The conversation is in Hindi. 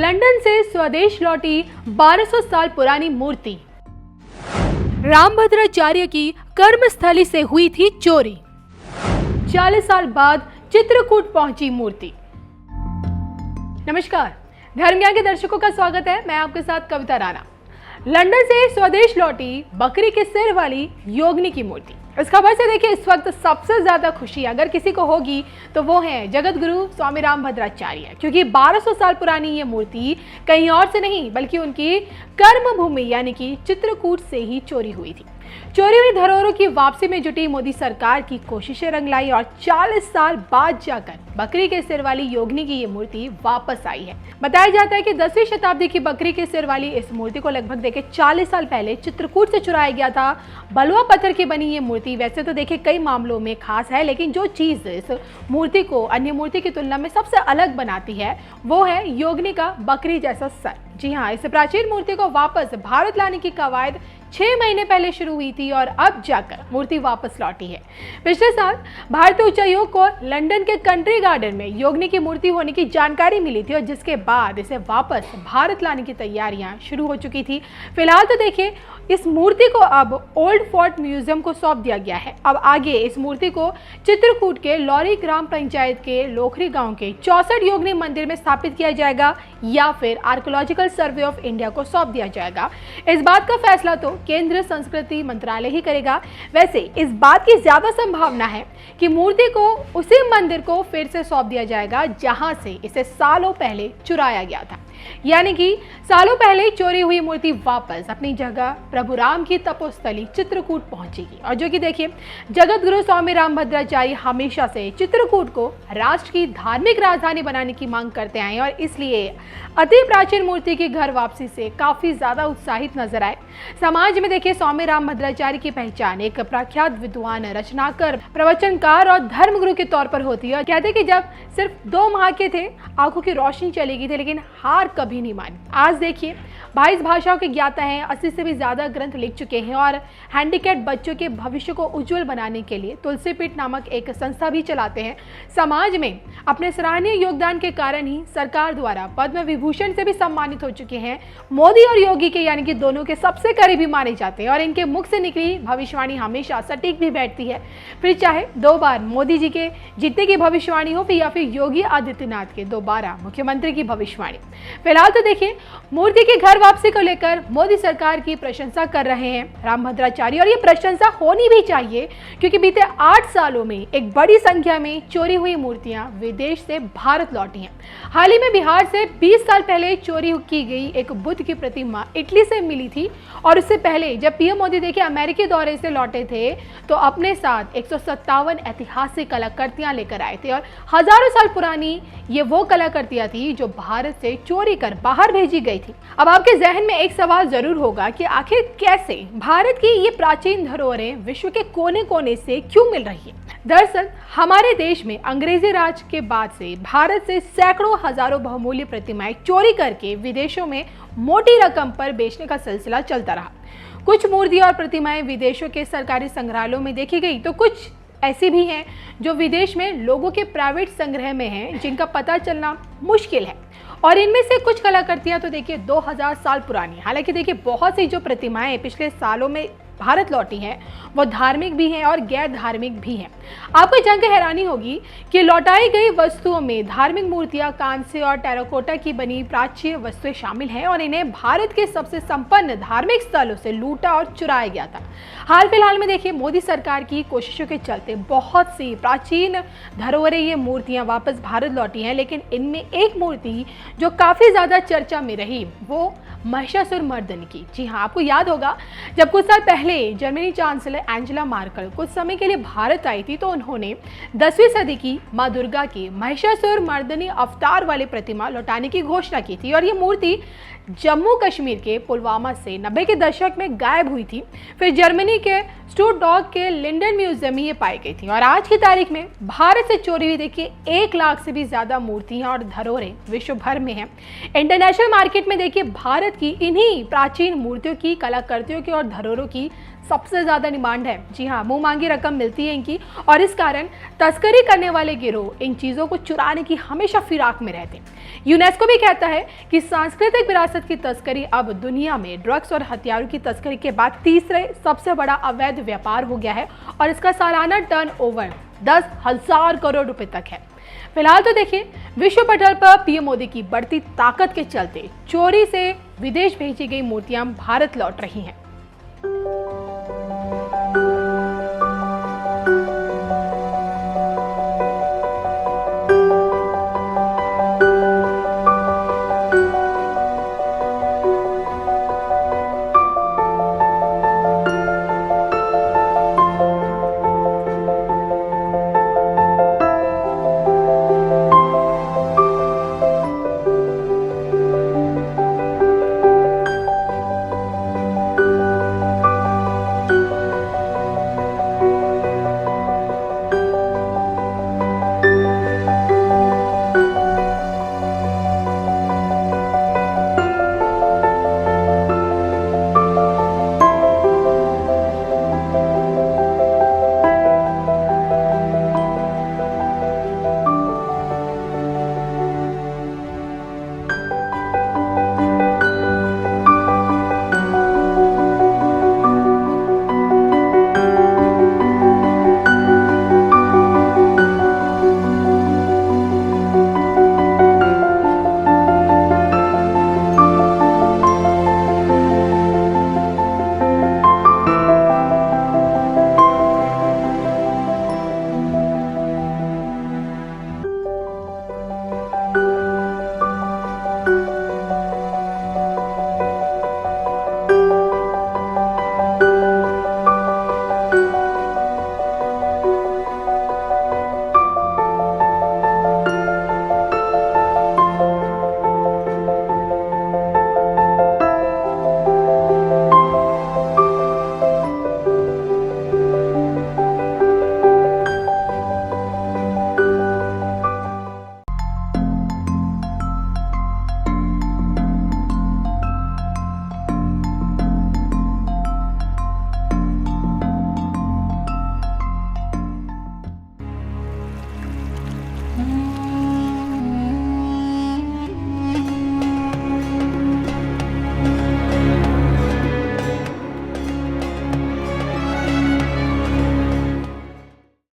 लंदन से स्वदेश लौटी 1200 साल पुरानी मूर्ति। रामभद्राचार्य की कर्मस्थली से हुई थी चोरी। 40 साल बाद चित्रकूट पहुंची मूर्ति। नमस्कार, धर्म ज्ञान के दर्शकों का स्वागत है। मैं आपके साथ कविता राणा। लंदन से स्वदेश लौटी बकरी के सिर वाली योगिनी की मूर्ति। इस खबर से देखिए, इस वक्त सबसे ज्यादा खुशी अगर किसी को होगी तो वो है जगत गुरु स्वामी रामभद्राचार्य, क्योंकि 1200 साल पुरानी ये मूर्ति कहीं और से नहीं बल्कि उनकी कर्म भूमि यानी कि चित्रकूट से ही चोरी हुई थी। चोरी हुई धरोहरों की वापसी में जुटी मोदी सरकार की कोशिशें रंग लाई और 40 साल बाद जाकर बकरी के सिर वाली योगिनी की ये मूर्ति वापस आई है। बताया जाता है कि 10वीं शताब्दी की बकरी के सिर वाली इस मूर्ति को लगभग देखिए 40 साल पहले चित्रकूट से चुराया गया था। बलुआ पत्थर की बनी ये मूर्ति वैसे तो देखिए कई मामलों में खास है, लेकिन जो चीज इस मूर्ति को अन्य मूर्ति की तुलना में सबसे अलग बनाती है वो है योगिनी का बकरी जैसा सर। जी हाँ, इस प्राचीन मूर्ति को वापस भारत लाने की कवायद 6 महीने पहले शुरू हुई थी और अब जाकर मूर्ति वापस लौटी है। पिछले साल भारतीय उच्चायोग को लंदन के कंट्री गार्डन में योगिनी की मूर्ति होने की जानकारी मिली थी और जिसके बाद इसे वापस भारत लाने की तैयारियां शुरू हो चुकी थी। फिलहाल तो देखिए, इस मूर्ति को अब ओल्ड फोर्ट म्यूजियम को सौंप दिया गया है। अब आगे इस मूर्ति को चित्रकूट के लौरी ग्राम पंचायत के लोखरी गांव के 64 योगिनी मंदिर में स्थापित किया जाएगा या फिर आर्कियोलॉजिकल सर्वे ऑफ इंडिया को सौंप दिया जाएगा। इस बात का फैसला तो केंद्रीय संस्कृति मंत्रालय ही करेगा। वैसे इस बात की ज्यादा संभावना है कि मूर्ति को उसी मंदिर को फिर से सौंप दिया जाएगा जहां से इसे सालों पहले चुराया गया था, यानी कि सालों पहले चोरी हुई मूर्ति वापस अपनी जगह प्रभु राम की तपोस्थली चित्रकूट पहुंचेगी। और जो कि देखिए, जगत गुरु स्वामी रामभद्राचार्य हमेशा से चित्रकूट को राष्ट्र की धार्मिक राजधानी बनाने की मांग करते आए और इसलिए अति प्राचीन मूर्ति की घर वापसी से काफी ज्यादा उत्साहित नजर आए। समाज में देखिए, स्वामी रामभद्राचार्य की पहचान एक प्रख्यात विद्वान, रचनाकार, प्रवचनकार और धर्मगुरु के तौर पर होती है। और कहते कि जब सिर्फ 2 माह के थे, आंखों की रोशनी चली गई थी, लेकिन हार कभी नहीं मानी। आज देखिए, 22 भाषाओं के ज्ञाता हैं, 80 से भी ज्यादा ग्रंथ लिख चुके हैं और हैंडीकैप्ड बच्चों के भविष्य को उज्जवल बनाने के लिए तुलसीपीठ नामक एक संस्था भी चलाते हैं। समाज में अपने सराहनीय योगदान के कारण ही सरकार द्वारा पद्म विभूषण से भी सम्मानित हो चुके हैं। मोदी और योगी के यानी कि दोनों के सबसे करीबी माने जाते हैं और इनके मुख से निकली भविष्यवाणी हमेशा सटीक भी बैठती है। फिर चाहे 2 बार मोदी जी के जीतने की भविष्यवाणी हो या फिर योगी आदित्यनाथ के दोबारा मुख्यमंत्री की भविष्यवाणी। फिलहाल तो देखिए, मूर्ति की घर वापसी को लेकर मोदी सरकार की प्रशंसा कर रहे हैं रामभद्राचार्य, और ये प्रशंसा होनी भी चाहिए क्योंकि बीते 8 सालों में एक बड़ी संख्या में चोरी हुई मूर्तियां विदेश से भारत लौटी हैं। हाल ही में बिहार से 20 साल पहले चोरी की गई एक बुद्ध की प्रतिमा इटली से मिली थी और उससे पहले जब पीएम मोदी देखिए अमेरिकी दौरे से लौटे थे तो अपने साथ 157 ऐतिहासिक कलाकृतियां लेकर आए थे और हजारों साल पुरानी ये वो कलाकृतियां थी जो भारत से चोरी कर बाहर भेजी गई थी। अब आपके जहन में एक सवाल जरूर होगा कि आखिर कैसे भारत की ये प्राचीन धरोहरें विश्व के कोने कोने से क्यों मिल रही है। दरअसल हमारे देश में अंग्रेजी राज के बाद से भारत से सैकड़ों हजारों बहुमूल्य प्रतिमाएं चोरी करके विदेशों में मोटी रकम पर बेचने का सिलसिला चलता रहा। कुछ मूर्तियां और प्रतिमाएं विदेशों के सरकारी संग्रहालयों में देखी गई तो कुछ ऐसी भी हैं जो विदेश में लोगों के प्राइवेट संग्रह में हैं, जिनका पता चलना मुश्किल है। और इनमें से कुछ कलाकृतियां तो देखिए 2000 साल पुरानी। हालांकि देखिए, बहुत सी जो प्रतिमाएं पिछले सालों में भारत लौटी हैं वो धार्मिक भी हैं और गैर धार्मिक भी हैं। आपको जानकर हैरानी होगी कि लौटाई गई वस्तुओं में धार्मिक मूर्तियां, कांस्य और टेराकोटा की बनी प्राच्य वस्तुएं शामिल हैं और इन्हें भारत के सबसे संपन्न धार्मिक स्थलों से लूटा और चुराया गया था। हाल फिलहाल में देखिए, मोदी सरकार की कोशिशों के चलते बहुत सी प्राचीन धरोहरें, ये मूर्तियां वापस भारत लौटी हैं, लेकिन इनमें एक मूर्ति जो काफी ज्यादा चर्चा में रही वो महिषासुर मर्दनी की। जी हाँ, आपको याद होगा जब कुछ साल पहले जर्मनी चांसलर एंजेला मार्केल कुछ समय के लिए भारत आई थी तो उन्होंने 10वीं सदी की मां दुर्गा की महिषासुर मर्दनी अवतार वाली प्रतिमा लौटाने की घोषणा की थी और ये मूर्ति जम्मू कश्मीर के पुलवामा से 90 के दशक में गायब हुई थी। फिर जर्मनी के स्टुटगॉर्ट के लिंडन म्यूजियम में ये पाई गई थी और आज की तारीख में भारत से चोरी हुई देखिए 1 लाख से भी ज्यादा मूर्तियां और धरोहरें विश्व भर में हैं। इंटरनेशनल मार्केट में देखिए भारत की इन्हीं प्राचीन मूर्तियों की, कलाकृतियों की और धरोहरों की सबसे ज्यादा डिमांड है। जी हाँ, मुंह मांगी रकम मिलती है इनकी और इस कारण तस्करी करने वाले गिरोह इन चीजों को चुराने की हमेशा फिराक में रहते हैं। यूनेस्को भी कहता है कि सांस्कृतिक विरासत की तस्करी अब दुनिया में ड्रग्स और हथियारों की तस्करी के बाद तीसरे सबसे बड़ा अवैध व्यापार हो गया है और इसका सालाना टर्नओवर 10,000 करोड़ रुपए तक है। फिलहाल तो देखिए विश्व पटल पर पीएम मोदी की बढ़ती ताकत के चलते चोरी से विदेश भेजी गई मूर्तियां भारत लौट रही हैं।